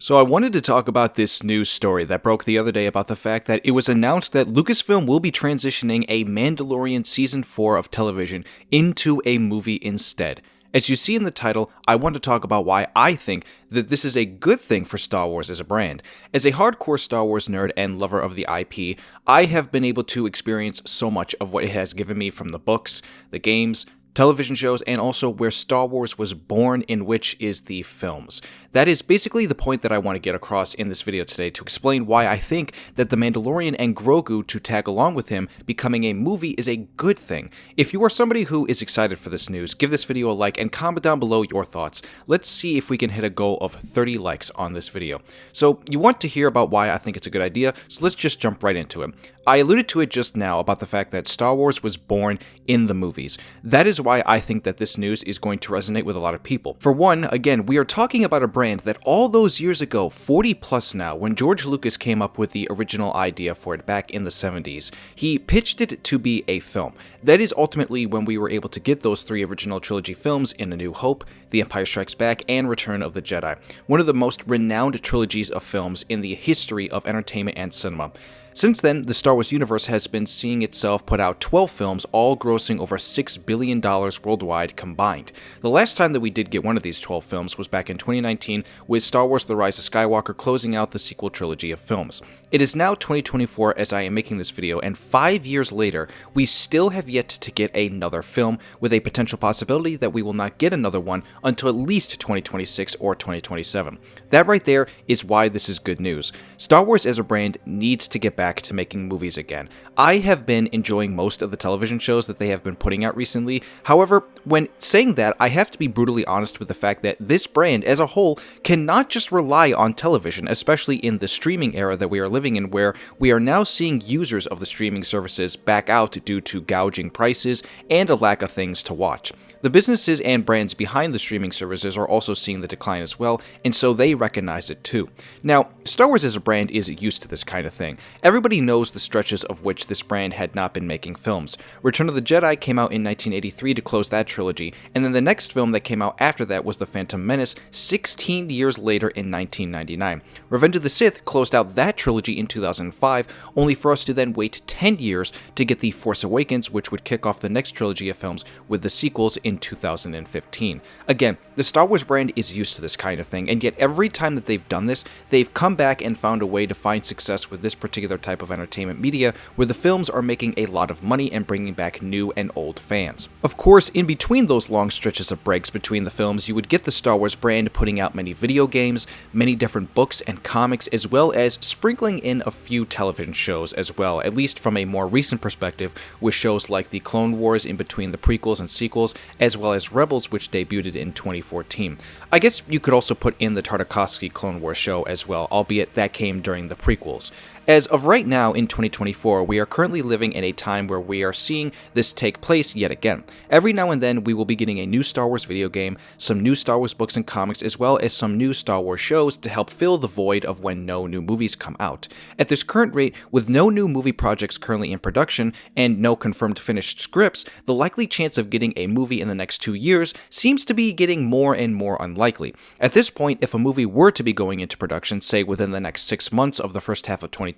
So I wanted to talk about this news story that broke the other day about the fact that it was announced that Lucasfilm will be transitioning a Mandalorian Season 4 of television into a movie instead. As you see in the title, I want to talk about why I think that this is a good thing for Star Wars as a brand. As a hardcore Star Wars nerd and lover of the IP, I have been able to experience so much of what it has given me from the books, the games, television shows, and also where Star Wars was born, in which is the films. That is basically the point that I want to get across in this video today to explain why I think that The Mandalorian and Grogu to tag along with him becoming a movie is a good thing. If you are somebody who is excited for this news, give this video a like and comment down below your thoughts. Let's see if we can hit a goal of 30 likes on this video. So you want to hear about why I think it's a good idea, so let's just jump right into it. I alluded to it just now about the fact that Star Wars was born in the movies. That is why I think that this news is going to resonate with a lot of people. For one, again, we are talking about a brand that all those years ago, 40 plus now, when George Lucas came up with the original idea for it back in the 70s, he pitched it to be a film. That is ultimately when we were able to get those three original trilogy films in A New Hope, The Empire Strikes Back, and Return of the Jedi. One of the most renowned trilogies of films in the history of entertainment and cinema. Since then, the Star Wars universe has been seeing itself put out 12 films, all grossing over $6 billion worldwide combined. The last time that we did get one of these 12 films was back in 2019, with Star Wars The Rise of Skywalker closing out the sequel trilogy of films. It is now 2024 as I am making this video, and 5 years later, we still have yet to get another film, with a potential possibility that we will not get another one until at least 2026 or 2027. That right there is why this is good news. Star Wars as a brand needs to get back to making movies again. I have been enjoying most of the television shows that they have been putting out recently. However, when saying that, I have to be brutally honest with the fact that this brand as a whole cannot just rely on television, especially in the streaming era that we are living in, where we are now seeing users of the streaming services back out due to gouging prices and a lack of things to watch. The businesses and brands behind the streaming services are also seeing the decline as well, and so they recognize it too. Now, Star Wars as a brand is used to this kind of thing. Everybody knows the stretches of which this brand had not been making films. Return of the Jedi came out in 1983 to close that trilogy, and then the next film that came out after that was The Phantom Menace 16 years later in 1999. Revenge of the Sith closed out that trilogy in 2005, only for us to then wait 10 years to get The Force Awakens, which would kick off the next trilogy of films with the sequels in 2015. Again, the Star Wars brand is used to this kind of thing, and yet every time that they've done this, they've come back and found a way to find success with this particular type of entertainment media, where the films are making a lot of money and bringing back new and old fans. Of course, in between those long stretches of breaks between the films, you would get the Star Wars brand putting out many video games, many different books and comics, as well as sprinkling in a few television shows as well, at least from a more recent perspective, with shows like the Clone Wars in between the prequels and sequels, as well as Rebels, which debuted in 2014. I guess you could also put in the Tartakovsky Clone Wars show as well, albeit that came during the prequels. As of right now in 2024, we are currently living in a time where we are seeing this take place yet again. Every now and then we will be getting a new Star Wars video game, some new Star Wars books and comics, as well as some new Star Wars shows to help fill the void of when no new movies come out. At this current rate, with no new movie projects currently in production and no confirmed finished scripts, the likely chance of getting a movie in the next 2 years seems to be getting more and more unlikely. At this point, if a movie were to be going into production, say within the next 6 months of the first half of 2024,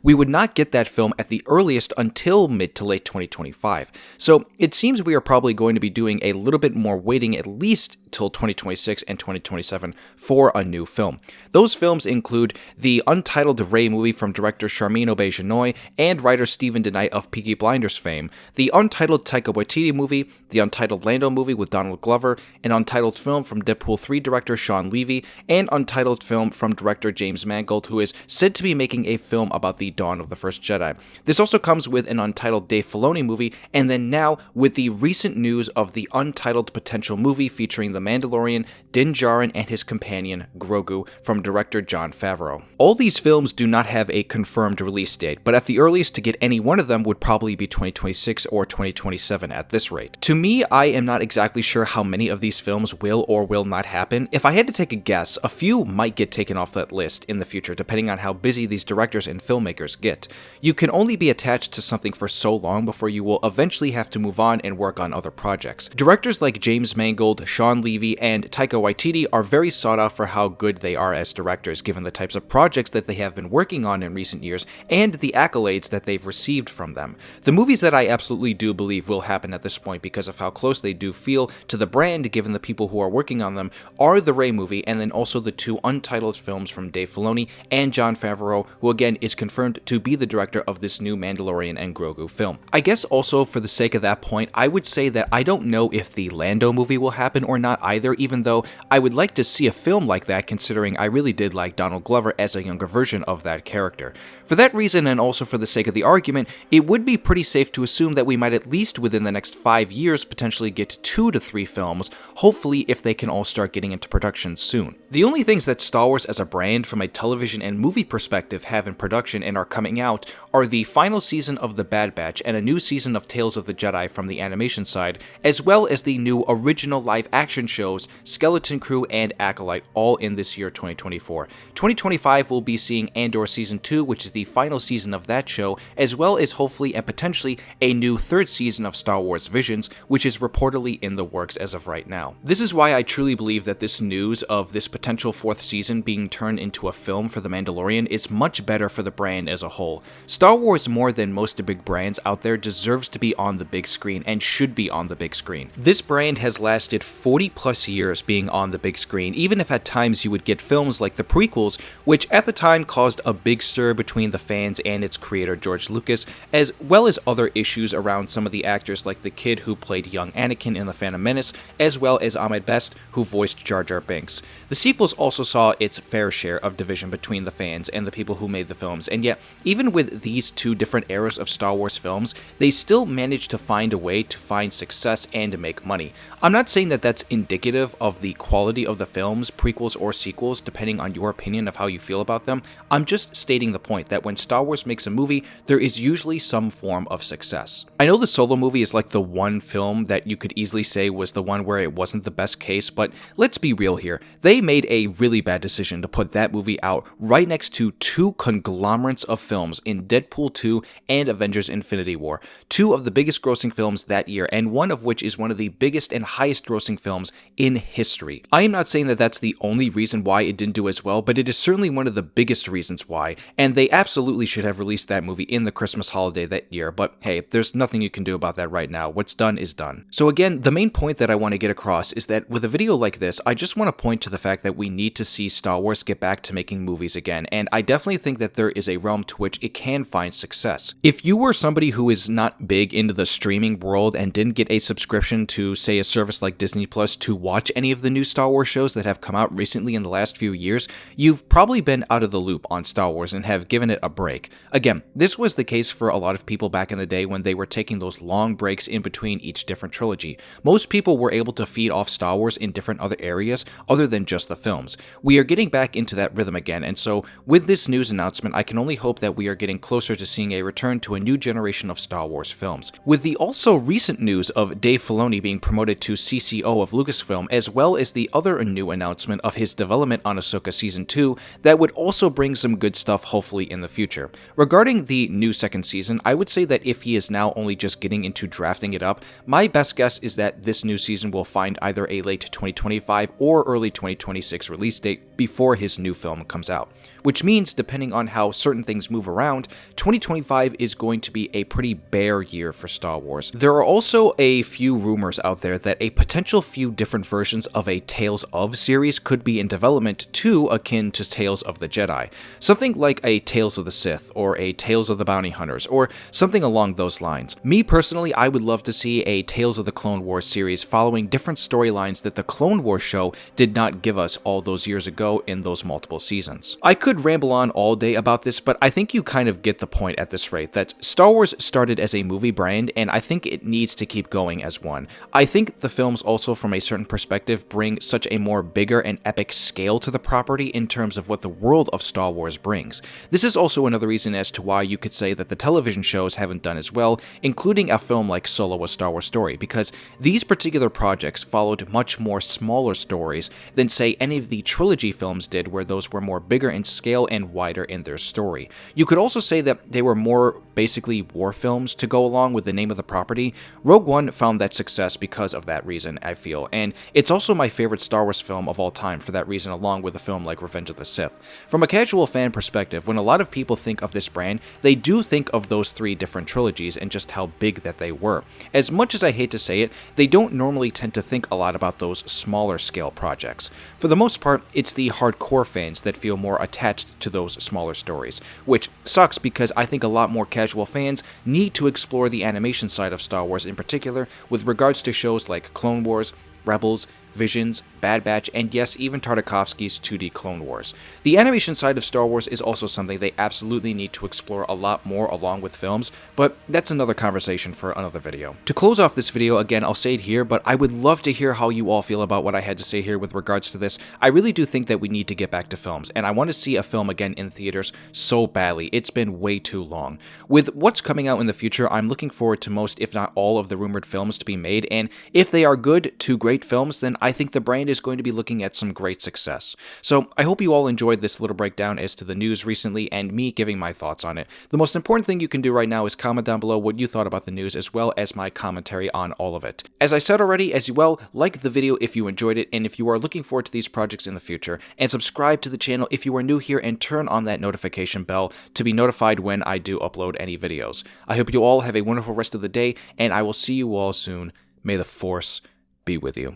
we would not get that film at the earliest until mid to late 2025. So it seems we are probably going to be doing a little bit more waiting, at least till 2026 and 2027 for a new film. Those films include the untitled Rey movie from director Charmin Obaid-Chinoy and writer Stephen DeKnight of Peaky Blinders fame, the untitled Taika Waititi movie, the untitled Lando movie with Donald Glover, an untitled film from Deadpool 3 director Sean Levy, and untitled film from director James Mangold, who is said to be making a film about the dawn of the First Jedi. This also comes with an untitled Dave Filoni movie, and then now with the recent news of the untitled potential movie featuring the Mandalorian, Din Djarin, and his companion Grogu from director Jon Favreau. All these films do not have a confirmed release date, but at the earliest to get any one of them would probably be 2026 or 2027 at this rate. To me, I am not exactly sure how many of these films will or will not happen. If I had to take a guess, a few might get taken off that list in the future, depending on how busy these directors directors and filmmakers get. You can only be attached to something for so long before you will eventually have to move on and work on other projects. Directors like James Mangold, Sean Levy, and Taika Waititi are very sought out for how good they are as directors, given the types of projects that they have been working on in recent years and the accolades that they've received from them. The movies that I absolutely do believe will happen at this point because of how close they do feel to the brand given the people who are working on them are the Rey movie and then also the two untitled films from Dave Filoni and Jon Favreau, who again is confirmed to be the director of this new Mandalorian and Grogu film. I guess also for the sake of that point, I would say that I don't know if the Lando movie will happen or not either, even though I would like to see a film like that considering I really did like Donald Glover as a younger version of that character. For that reason, and also for the sake of the argument, it would be pretty safe to assume that we might at least within the next 5 years potentially get 2 to 3 films, hopefully if they can all start getting into production soon. The only things that Star Wars as a brand from a television and movie perspective have in production and are coming out are the final season of The Bad Batch and a new season of Tales of the Jedi from the animation side, as well as the new original live action shows Skeleton Crew and Acolyte, all in this year 2024. 2025 will be seeing Andor Season 2, which is the final season of that show, as well as hopefully and potentially a new 3rd season of Star Wars Visions, which is reportedly in the works as of right now. This is why I truly believe that this news of this potential 4th season being turned into a film for The Mandalorian is much better for the brand as a whole. Star Wars, more than most big brands out there, deserves to be on the big screen and should be on the big screen. This brand has lasted 40 plus years being on the big screen, even if at times you would get films like the prequels, which at the time caused a big stir between the fans and its creator George Lucas, as well as other issues around some of the actors like the kid who played young Anakin in The Phantom Menace, as well as Ahmed Best, who voiced Jar Jar Binks. The sequels also saw its fair share of division between the fans and the people who made the films, and yet, even with these two different eras of Star Wars films, they still managed to find a way to find success and to make money. I'm not saying that that's indicative of the quality of the films, prequels or sequels, depending on your opinion of how you feel about them. I'm just stating the point that when Star Wars makes a movie, there is usually some form of success. I know the Solo movie is like the one film that you could easily say was the one where it wasn't the best case, but let's be real here. They made a really bad decision to put that movie out right next to two conglomerates of films in Deadpool 2 and Avengers Infinity War, two of the biggest grossing films that year, and one of which is one of the biggest and highest grossing films in history. I am not saying that that's the only reason why it didn't do as well, but it is certainly one of the biggest reasons why, and they absolutely should have released that movie in the Christmas holiday that year, but hey, there's nothing you can do about that right now. What's done is done. So again, the main point that I want to get across is that with a video like this, I just want to point to the fact that we need to see Star Wars get back to making movies again, and I definitely think that there is a realm to which it can find success. If you were somebody who is not big into the streaming world and didn't get a subscription to, say, a service like Disney Plus to watch any of the new Star Wars shows that have come out recently in the last few years, you've probably been out of the loop on Star Wars and have given it a break. Again, this was the case for a lot of people back in the day when they were taking those long breaks in between each different trilogy. Most people were able to feed off Star Wars in different other areas other than just the films. We are getting back into that rhythm again, and so with this news announcement, I can only hope that we are getting closer to seeing a return to a new generation of Star Wars films. With the also recent news of Dave Filoni being promoted to CCO of Lucasfilm, as well as the other new announcement of his development on Ahsoka Season 2, that would also bring some good stuff hopefully in the future. Regarding the new second season, I would say that if he is now only just getting into drafting it up, my best guess is that this new season will find either a late 2025 or early 2026 release date before his new film comes out. Which means, depending on how certain things move around, 2025 is going to be a pretty bare year for Star Wars. There are also a few rumors out there that a potential few different versions of a Tales of series could be in development too, akin to Tales of the Jedi. Something like a Tales of the Sith, or a Tales of the Bounty Hunters, or something along those lines. Me personally, I would love to see a Tales of the Clone Wars series following different storylines that the Clone Wars show did not give us all those years ago in those multiple seasons. I could ramble on all day about this, but I think you kind of get the point at this rate, that Star Wars started as a movie brand, and I think it needs to keep going as one. I think the films also, from a certain perspective, bring such a more bigger and epic scale to the property in terms of what the world of Star Wars brings. This is also another reason as to why you could say that the television shows haven't done as well, including a film like Solo: A Star Wars Story, because these particular projects followed much more smaller stories than, say, any of the trilogy films did, where those were more bigger in scale and wider in in their story. You could also say that they were more basically war films to go along with the name of the property. Rogue One found that success because of that reason, I feel, and it's also my favorite Star Wars film of all time for that reason, along with a film like Revenge of the Sith. From a casual fan perspective, when a lot of people think of this brand, they do think of those three different trilogies and just how big that they were. As much as I hate to say it, they don't normally tend to think a lot about those smaller scale projects. For the most part, it's the hardcore fans that feel more attached to those smaller stories, which sucks because I think a lot more casual fans need to explore the animation side of Star Wars in particular with regards to shows like Clone Wars, Rebels, Visions, Bad Batch, and yes, even Tartakovsky's 2D Clone Wars. The animation side of Star Wars is also something they absolutely need to explore a lot more along with films, but that's another conversation for another video. To close off this video, again, I'll say it here, but I would love to hear how you all feel about what I had to say here with regards to this. I really do think that we need to get back to films, and I want to see a film again in theaters so badly. It's been way too long. With what's coming out in the future, I'm looking forward to most, if not all, of the rumored films to be made, and if they are good to great films, then I think the brand is going to be looking at some great success. So I hope you all enjoyed this little breakdown as to the news recently and me giving my thoughts on it. The most important thing you can do right now is comment down below what you thought about the news as well as my commentary on all of it. As I said already, as well, like the video if you enjoyed it and if you are looking forward to these projects in the future, and subscribe to the channel if you are new here and turn on that notification bell to be notified when I do upload any videos. I hope you all have a wonderful rest of the day and I will see you all soon. May the Force be with you.